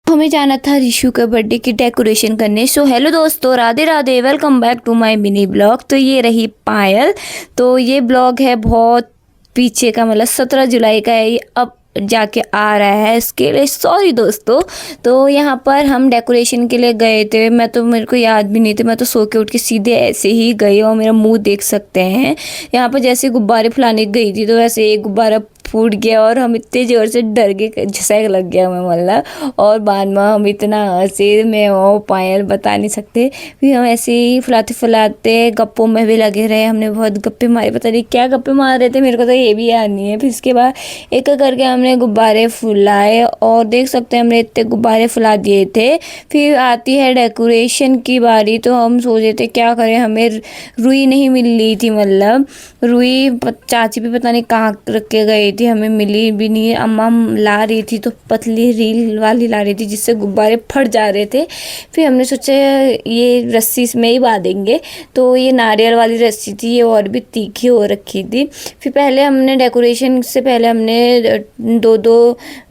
हमें जाना था ऋषु के बर्थडे की डेकोरेशन करने। सो हेलो दोस्तों, Radhe Radhe, welcome back to my mini blog. तो ये रही पायल। तो ये ब्लॉग है बहुत पीछे का, मतलब 17 जुलाई का है, ये अब जाके आ रहा है, इसके लिए सॉरी दोस्तों। तो यहाँ पर हम डेकोरेशन के लिए गए थे। मेरे को याद भी नहीं थे, मैं तो सो के उठ के सीधे ऐसे ही गई और मेरा मुंह देख सकते हैं। यहाँ पर जैसे गुब्बारे फुलाने गई थी तो वैसे एक गुब्बारा फूट गया और हम इतने ज़ोर से डर के झसक लग गया हमें, मतलब। और बाद में हम इतना हंसे, मैं वो पायल बता नहीं सकते। फिर हम ऐसे ही फुलाते फुलाते गप्पों में भी लगे रहे। हमने बहुत गप्पे मारे, पता नहीं क्या गप्पे मार रहे थे, मेरे को तो ये भी याद नहीं है। फिर इसके बाद एक एक करके हमने गुब्बारे फुलाए और देख सकते हैं हमने इतने गुब्बारे फुला दिए थे। फिर आती है डेकोरेशन की बारी। तो हम सोचे थे क्या करें, हमें रुई नहीं मिल रही थी, मतलब रुई चाची भी पता नहीं कहाँ रख के गई थी, हमें मिली भी नहीं। अम्मा ला रही थी तो पतली रील वाली ला रही थी जिससे गुब्बारे फट जा रहे थे। फिर हमने सोचा ये रस्सी में ही बांधेंगे। तो ये नारियल वाली रस्सी थी, ये और भी तीखी हो रखी थी। फिर पहले हमने डेकोरेशन से पहले हमने दो दो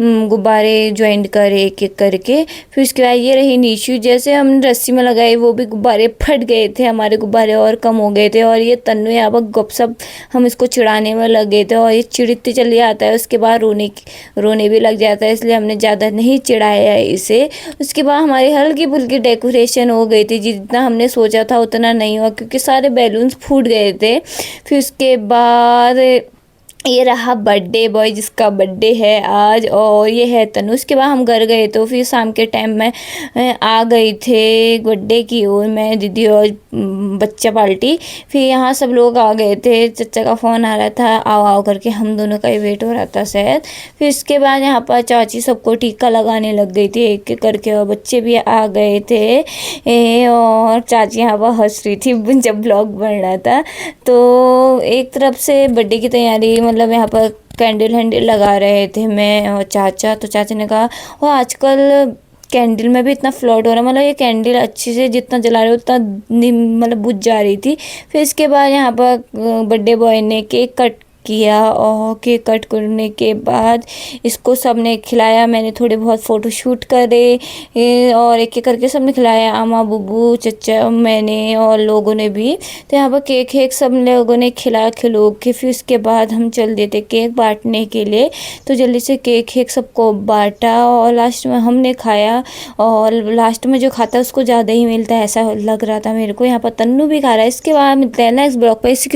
गुब्बारे ज्वाइंट करे एक एक करके। फिर उसके बाद ये रही नीशू। जैसे हमने रस्सी में लगाए वो भी गुब्बारे फट गए थे, हमारे गुब्बारे और कम हो गए थे। और ये तन्नू यहाँ पर गपशप हम इसको चिढ़ाने में लगे थे और ये चिढ़ते चले आता है, उसके बाद रोने भी लग जाता है, इसलिए हमने ज़्यादा नहीं चिढ़ाया इसे। उसके बाद हमारी हल्की फुल्की डेकोरेशन हो गई थी, जितना हमने सोचा था उतना नहीं हुआ क्योंकि सारे बैलून्स फूट गए थे। फिर उसके बाद ये रहा बर्थडे बॉय जिसका बर्थडे है आज, और ये है तनु। उसके बाद हम घर गए तो फिर शाम के टाइम में आ गई थे बर्थडे की ओर, मैं दीदी और बच्चा पार्टी। फिर यहाँ सब लोग आ गए थे, चचा का फ़ोन आ रहा था आओ आओ करके, हम दोनों का ही वेट हो रहा था शायद। फिर इसके बाद यहाँ पर चाची सबको टीका लगाने लग गई थी एक एक करके, और बच्चे भी आ गए थे। और चाची यहाँ पर हंस रही थी जब ब्लॉग बन रहा था। तो एक तरफ से बर्थडे की तैयारी, मतलब यहाँ पर कैंडल हैंडल लगा रहे थे मैं और चाचा। तो चाचा ने कहा वो आजकल कैंडल में भी इतना फ्लॉट हो रहा है, मतलब ये कैंडल अच्छे से जितना जला रहे हो उतना मतलब बुझ जा रही थी। फिर इसके बाद यहाँ पर बर्थडे बॉय ने केक कट किया और केक कट करने के बाद इसको सबने खिलाया। मैंने थोड़े बहुत फ़ोटो शूट करे और एक एक करके सबने खिलाया, अम्मा बुब्बू चचा मैंने और लोगों ने भी। तो यहाँ पर केक सब लोगों ने खिलो के फिर उसके बाद हम चल देते केक बांटने के लिए। तो जल्दी से केक सबको बांटा और लास्ट में हमने खाया, और लास्ट में जो खाता है उसको ज़्यादा ही मिलता है ऐसा लग रहा था मेरे को। यहाँ पर तन्नू भी खा रहा है। इसके बाद मिलते हैं नेक्स्ट ब्लॉग पर। इसी